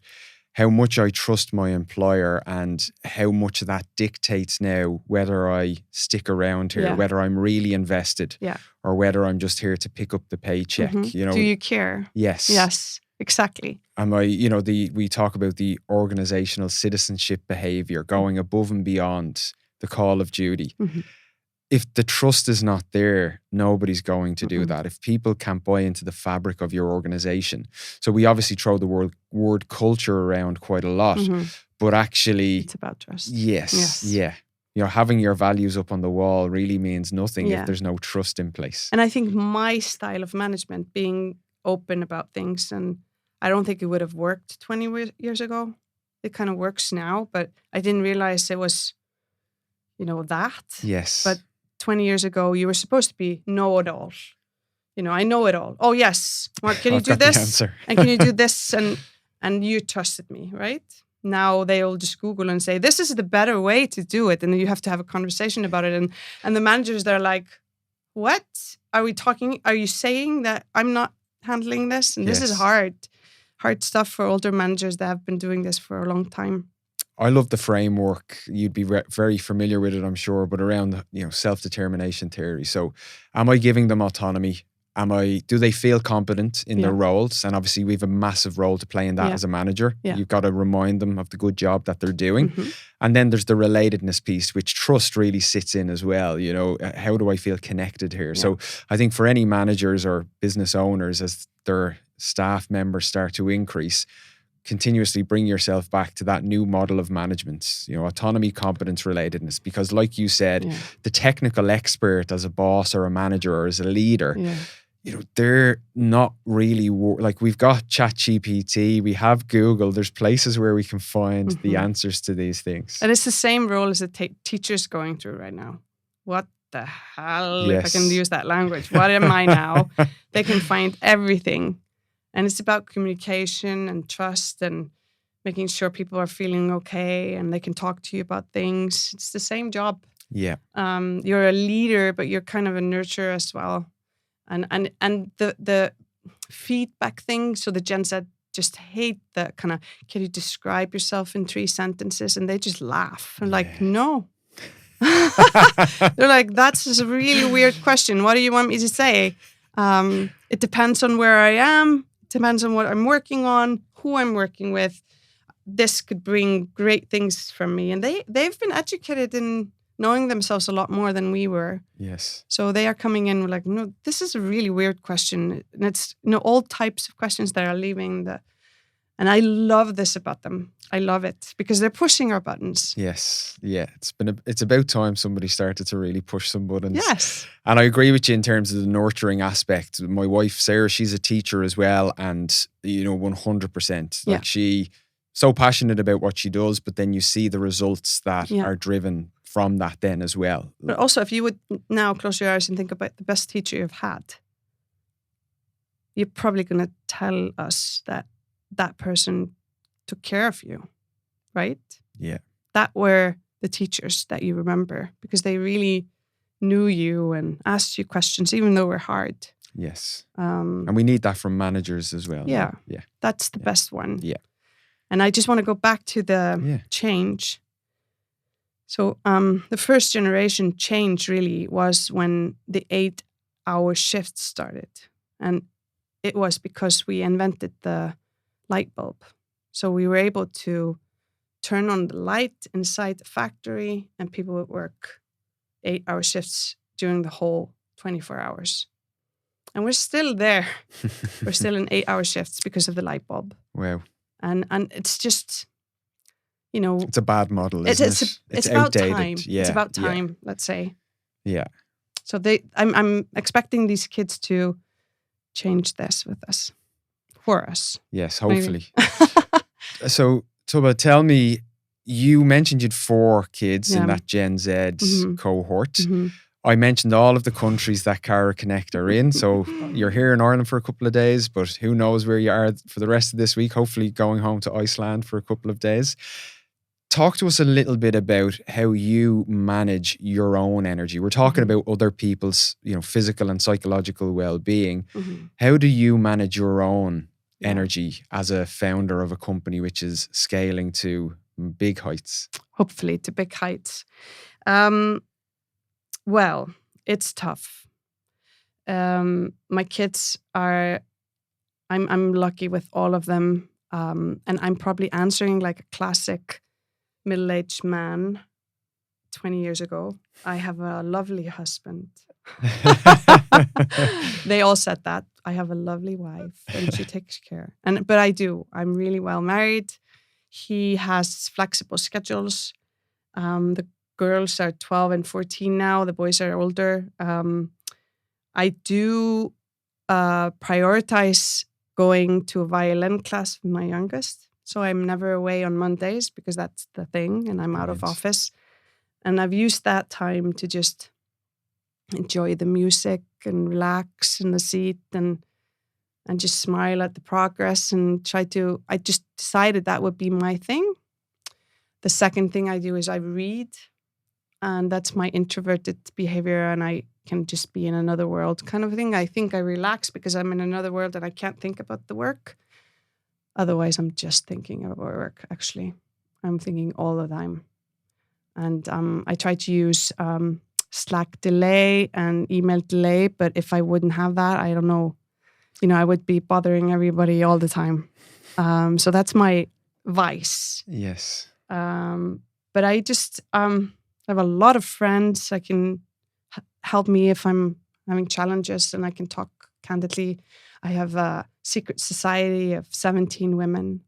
how much I trust my employer and how much that dictates now whether I stick around here, whether I'm really invested, or whether I'm just here to pick up the paycheck. Mm-hmm. Do you care? Yes. Yes, exactly. Am I, we talk about the organizational citizenship behavior, going above and beyond the call of duty. Mm-hmm. If the trust is not there, nobody's going to do that. If people can't buy into the fabric of your organization. So we obviously throw the word culture around quite a lot, but actually it's about trust. Yes. Yeah. Having your values up on the wall really means nothing if there's no trust in place. And I think my style of management, being open about things, and I don't think it would have worked 20 years ago. It kind of works now, but I didn't realize it was, that. Yes. But 20 years ago, you were supposed to be know-it-all. I know it all. Oh, yes. Mark, can you do this? And can you do this? And you trusted me, right? Now they'll just Google and say, this is the better way to do it. And then you have to have a conversation about it. And the managers, they're like, what? Are we talking? Are you saying that I'm not handling this? And this is hard stuff for older managers that have been doing this for a long time. I love the framework. You'd be very familiar with it, I'm sure, but around self-determination theory. So am I giving them autonomy? Do they feel competent in their roles? And obviously we have a massive role to play in that as a manager. You've got to remind them of the good job that they're doing. Mm-hmm. And then there's the relatedness piece, which trust really sits in as well. How do I feel connected here? Yeah. So I think for any managers or business owners, as their staff members start to increase, continuously bring yourself back to that new model of management, autonomy, competence, relatedness. Because like you said, the technical expert as a boss or a manager or as a leader, they're not really, like we've got ChatGPT, we have Google, there's places where we can find the answers to these things. And it's the same role as the teachers going through right now. What the hell, if I can use that language, what am I now? They can find everything. And it's about communication and trust and making sure people are feeling okay and they can talk to you about things. It's the same job. Yeah. You're a leader, but you're kind of a nurturer as well. And the feedback thing, so the Gen Z just hate the kind of, can you describe yourself in 3 sentences? And they just laugh. And like, no. They're like, that's just a really weird question. What do you want me to say? It depends on where I am. Depends on what I'm working on, who I'm working with. This could bring great things from me. And they've been educated in knowing themselves a lot more than we were. Yes. So they are coming in like, no, this is a really weird question. And it's, all types of questions that are leaving and I love this about them. I love it because they're pushing our buttons. Yes. Yeah. It's about time somebody started to really push some buttons. Yes. And I agree with you in terms of the nurturing aspect. My wife, Sarah, she's a teacher as well. And, 100%. Like she so passionate about what she does, but then you see the results that are driven from that then as well. But also if you would now close your eyes and think about the best teacher you've had, you're probably going to tell us that person took care of you, right? Yeah. That were the teachers that you remember because they really knew you and asked you questions, even though we're hard. Yes. And we need that from managers as well. Yeah. Right? Yeah. That's the best one. Yeah. And I just want to go back to the change. So the first generation change really was when the 8-hour shift started. And it was because we invented the light bulb. So we were able to turn on the light inside the factory and people would work 8-hour shifts during the whole 24 hours. And we're still there. We're still in 8-hour shifts because of the light bulb. Wow. And it's just, it's a bad model, isn't it? It's about outdated. time. Yeah, it's about time, let's say. Yeah. So I'm expecting these kids to change this with us, for us. Yes, hopefully. So, Tobba, tell me, you mentioned you'd 4 kids in that Gen Z cohort. Mm-hmm. I mentioned all of the countries that Cara Connect are in. So you're here in Ireland for a couple of days, but who knows where you are for the rest of this week, hopefully going home to Iceland for a couple of days. Talk to us a little bit about how you manage your own energy. We're talking about other people's, physical and psychological well-being. Mm-hmm. How do you manage your own energy as a founder of a company which is scaling to big heights? Hopefully to big heights. Well, it's tough. My kids are, I'm lucky with all of them. And I'm probably answering like a classic middle-aged man 20 years ago. I have a lovely husband. They all said that. I have a lovely wife and she takes care. But I do. I'm really well married. He has flexible schedules. The girls are 12 and 14 now. The boys are older. I do prioritize going to a violin class with my youngest. So I'm never away on Mondays because that's the thing and I'm out of office. And I've used that time to just enjoy the music and relax in the seat and just smile at the progress and I just decided that would be my thing. The second thing I do is I read, and that's my introverted behavior, and I can just be in another world kind of thing. I think I relax because I'm in another world and I can't think about the work. Otherwise, I'm just thinking about work, actually. I'm thinking all the time. And I try to use Slack delay and email delay, but if I wouldn't have that, I don't know. I would be bothering everybody all the time. So that's my vice. Yes. But I just have a lot of friends that can help me if I'm having challenges, and I can talk candidly. I have a secret society of 17 women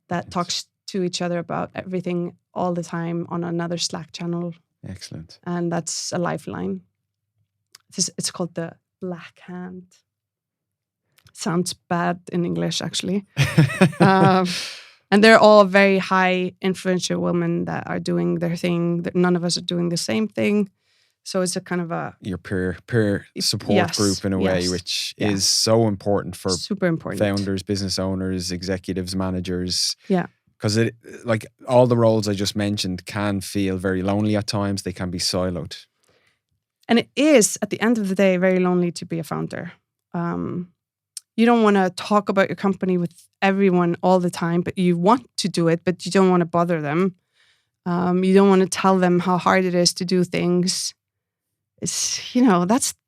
that talks to each other about everything all the time on another Slack channel. Excellent. And that's a lifeline. It's called the Black Hand. Sounds bad in English, actually. And they're all very high influential women that are doing their thing. None of us are doing the same thing. So it's a kind of your peer support group in a way, which is so important for super important founders, business owners, executives, managers. Yeah. Because like all the roles I just mentioned can feel very lonely at times. They can be siloed. And it is, at the end of the day, very lonely to be a founder. You don't want to talk about your company with everyone all the time, but you want to do it, but you don't want to bother them. You don't want to tell them how hard it is to do things. It's,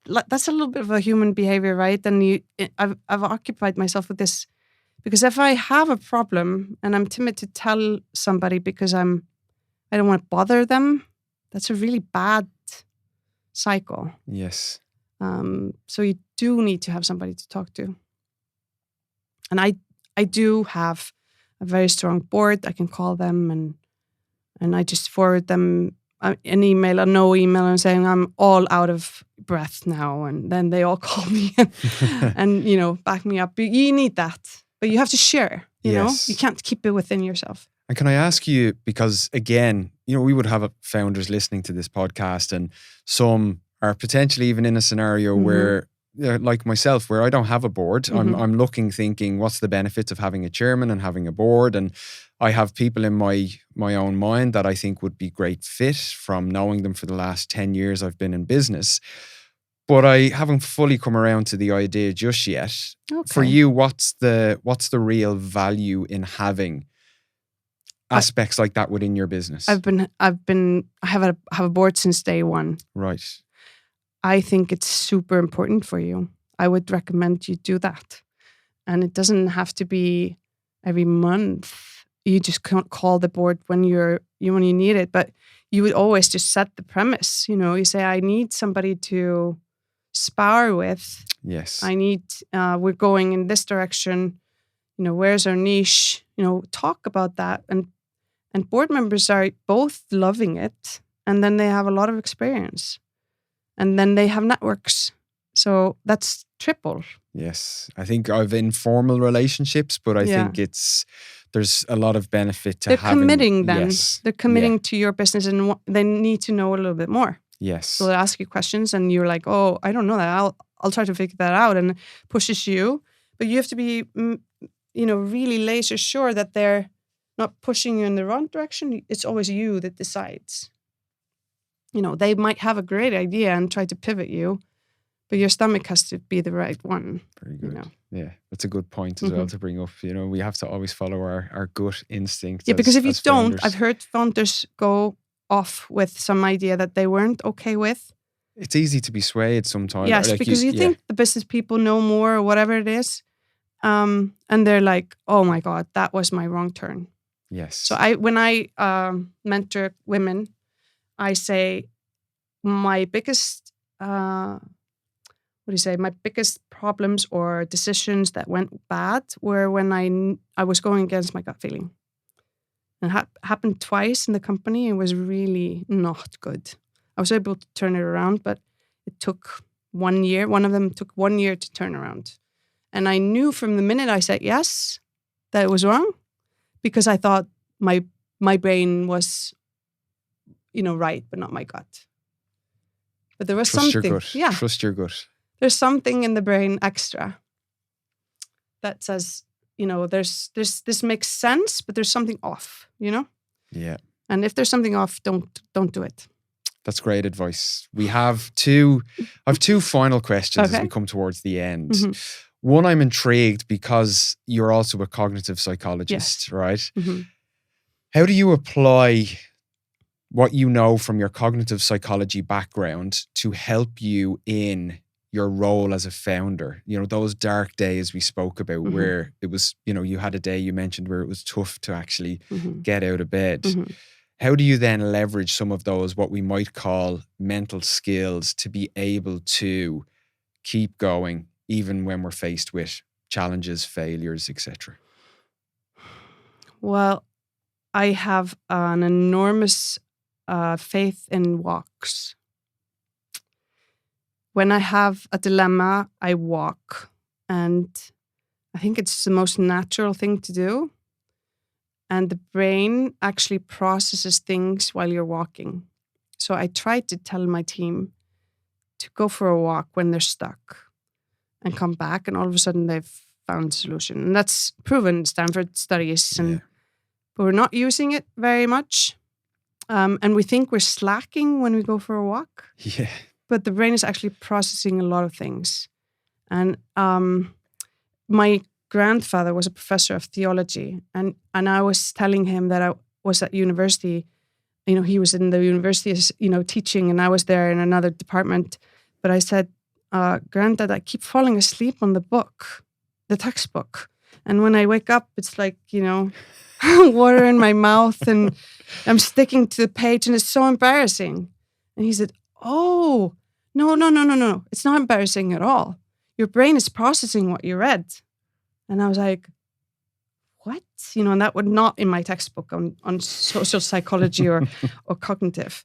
that's a little bit of a human behavior, right? And I've occupied myself with this because if I have a problem and I'm timid to tell somebody because I don't want to bother them, that's a really bad cycle. Yes. So you do need to have somebody to talk to. And I do have a very strong board. I can call them and I just forward them an email or no email and saying I'm all out of breath now. And then they all call me and back me up. You need that. But you have to share, you know? You can't keep it within yourself. And can I ask you, because again, we would have founders listening to this podcast and some are potentially even in a scenario where, like myself, where I don't have a board. I'm looking, thinking, what's the benefits of having a chairman and having a board? And I have people in my own mind that I think would be great fit from knowing them for the last 10 years I've been in business. But I haven't fully come around to the idea just yet. Okay. For you, what's the real value in having aspects like that within your business? I have a board since day one. Right. I think it's super important for you. I would recommend you do that. And it doesn't have to be every month. You just can't call the board when you need it. But you would always just set the premise. You say, I need somebody to spar with. Yes. I need, we're going in this direction. Where's our niche? Talk about that and And board members are both loving it, and then they have a lot of experience. And then they have networks. So that's triple. Yes. I think I've informal relationships, but I think there's a lot of benefit to having... They're committing then. Yes. They're committing to your business, and they need to know a little bit more. Yes. So they ask you questions and you're like, oh, I don't know that. I'll try to figure that out, and pushes you. But you have to be, really laser sure that they're not pushing you in the wrong direction. It's always you that decides. They might have a great idea and try to pivot you, but your stomach has to be the right one. Very good. Yeah, that's a good point as well to bring up. We have to always follow our gut instinct. Yeah, because if you don't, founders. I've heard founders go off with some idea that they weren't okay with. It's easy to be swayed sometimes. Yes, because you think the business people know more or whatever it is. And they're like, oh my God, that was my wrong turn. Yes. So when I mentor women, I say my biggest, my biggest problems or decisions that went bad were when I was going against my gut feeling. And happened twice in the company. It was really not good. I was able to turn it around, but it took 1 year. One of them took 1 year to turn around. And I knew from the minute I said yes that it was wrong, because I thought my brain was, right, but not my gut. But there was Trust something. Your gut. Yeah. Trust your gut. There's something in the brain extra that says, this makes sense, but there's something off, Yeah. And if there's something off, don't do it. That's great advice. I have two final questions as we come towards the end. Mm-hmm. One, I'm intrigued because you're also a cognitive psychologist, right? Mm-hmm. How do you apply what you know from your cognitive psychology background to help you in your role as a founder? Those dark days we spoke about where it was, you had a day you mentioned where it was tough to actually get out of bed. Mm-hmm. How do you then leverage some of those, what we might call mental skills, to be able to keep going even when we're faced with challenges, failures, etc.? Well, I have an enormous faith in walks. When I have a dilemma, I walk. And I think it's the most natural thing to do. And the brain actually processes things while you're walking. So I try to tell my team to go for a walk when they're stuck and come back, and all of a sudden they've found a solution. And that's proven in Stanford studies. But we're not using it very much. And we think we're slacking when we go for a walk. Yeah. But the brain is actually processing a lot of things. And my grandfather was a professor of theology. And I was telling him that I was at university. He was in the university, teaching, and I was there in another department. But I said, Granddad, I keep falling asleep on the textbook. And when I wake up, it's like, water in my mouth, and I'm sticking to the page, and it's so embarrassing. And he said, oh, no. It's not embarrassing at all. Your brain is processing what you read. And I was like, what? And that would not in my textbook on social psychology or cognitive.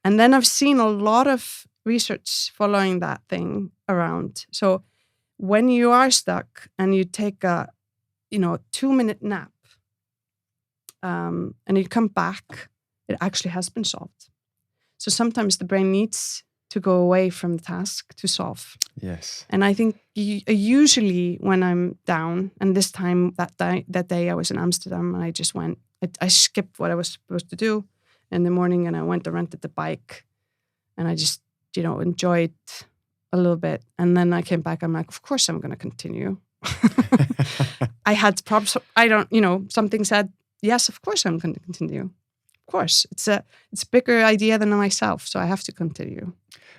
And then I've seen a lot of research following that thing around. So when you are stuck and you take a 2-minute nap, and you come back, it actually has been solved. So sometimes the brain needs to go away from the task to solve. Yes. And I think usually when I'm down, and this time that day I was in Amsterdam, and I just went, I skipped what I was supposed to do in the morning, and I went and rented the bike, and I just, enjoyed a little bit. And then I came back, I'm like, of course I'm going to continue. I had problems. Something said, yes, of course I'm going to continue. Of course, it's a bigger idea than myself, so I have to continue.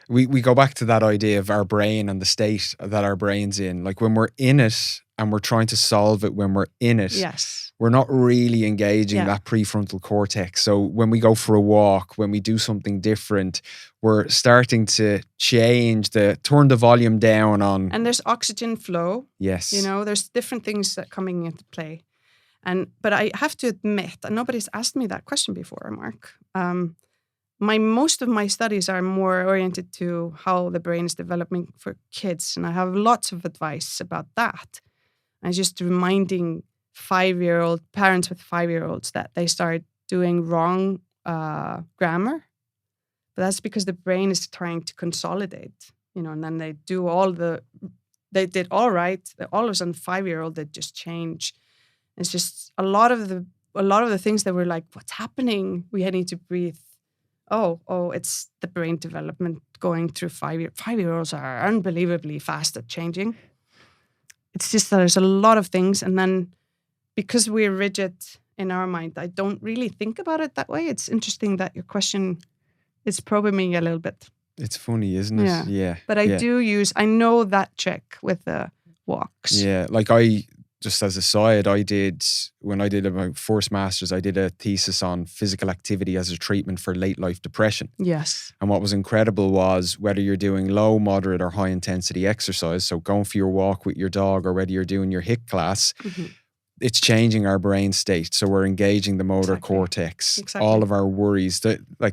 We go back to that idea of our brain and the state that our brain's in. Like when we're in it and we're trying to solve it when we're in it, yes, we're not really engaging that prefrontal cortex. So when we go for a walk, when we do something different, we're starting to turn the volume down on. And there's oxygen flow. Yes. There's different things that coming into play. But I have to admit, and nobody's asked me that question before, Mark. Most of my studies are more oriented to how the brain is developing for kids, and I have lots of advice about that. I'm just reminding parents with 5-year-olds that they start doing wrong grammar, but that's because the brain is trying to consolidate, and then they did all right. All of a sudden, 5-year-old, they just change. It's just a lot of the things that were like, what's happening? We need to breathe. Oh, it's the brain development going through 5-year-olds are unbelievably fast at changing. It's just that there's a lot of things. And then because we're rigid in our mind, I don't really think about it that way. It's interesting that your question is probing me a little bit. It's funny, isn't it? Yeah. But I know that trick with the walks. Yeah, like just as a side, when I did my first master's, I did a thesis on physical activity as a treatment for late life depression. Yes. And what was incredible was whether you're doing low, moderate or high intensity exercise, so going for your walk with your dog or whether you're doing your HIIT class, it's changing our brain state. So we're engaging the motor cortex, all of our worries,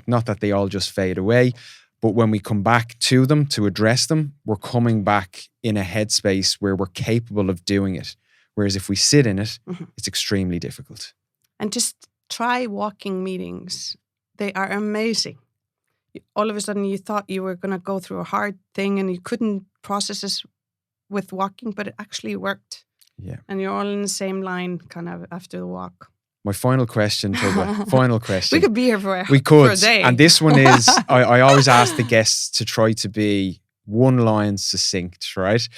not that they all just fade away, but when we come back to them to address them, we're coming back in a headspace where we're capable of doing it. Whereas if we sit in it, it's extremely difficult. And just try walking meetings. They are amazing. All of a sudden you thought you were going to go through a hard thing and you couldn't process this with walking, but it actually worked. Yeah. And you're all in the same line kind of after the walk. My final question, Tobba, final question. We could be here for a day. And this one is, I always ask the guests to try to be one line succinct, right?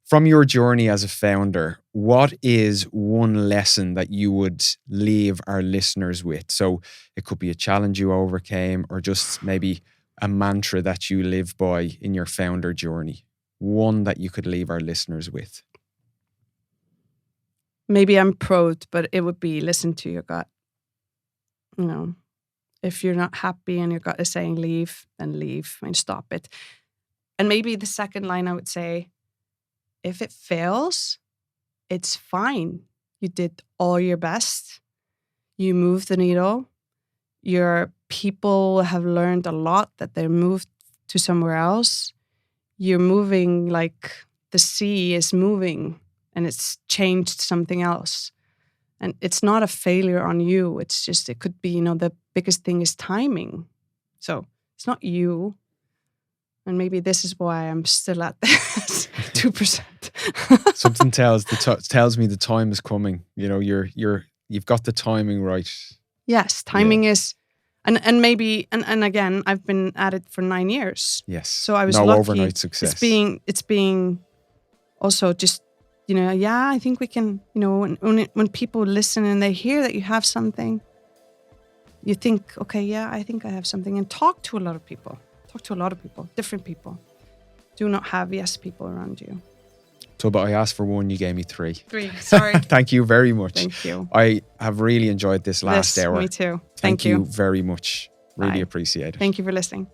From your journey as a founder, what is one lesson that you would leave our listeners with? So it could be a challenge you overcame or just maybe a mantra that you live by in your founder journey. One that you could leave our listeners with. Maybe I'm proud, but it would be listen to your gut. If you're not happy and your gut is saying leave, then leave and stop it. And maybe the second line I would say, if it fails, it's fine. You did all your best. You moved the needle. Your people have learned a lot that they moved to somewhere else. You're moving like the sea is moving and it's changed something else. And it's not a failure on you. It's just, it could be, the biggest thing is timing. So it's not you. And maybe this is why I'm still at this 2%. Something tells me the time is coming. You've got the timing right. Yes, timing is, and maybe, and again, I've been at it for 9 years. Yes. So I was lucky. Overnight success. It's being also just, I think we can, when people listen and they hear that you have something, you think, okay, I think I have something, and talk to a lot of people. Different people. Do not have yes people around you. Tobba, I asked for one, you gave me 3. 3, sorry. Thank you very much. Thank you. I have really enjoyed this last hour. Me too. Thank you very much. Really appreciate it. Thank you for listening.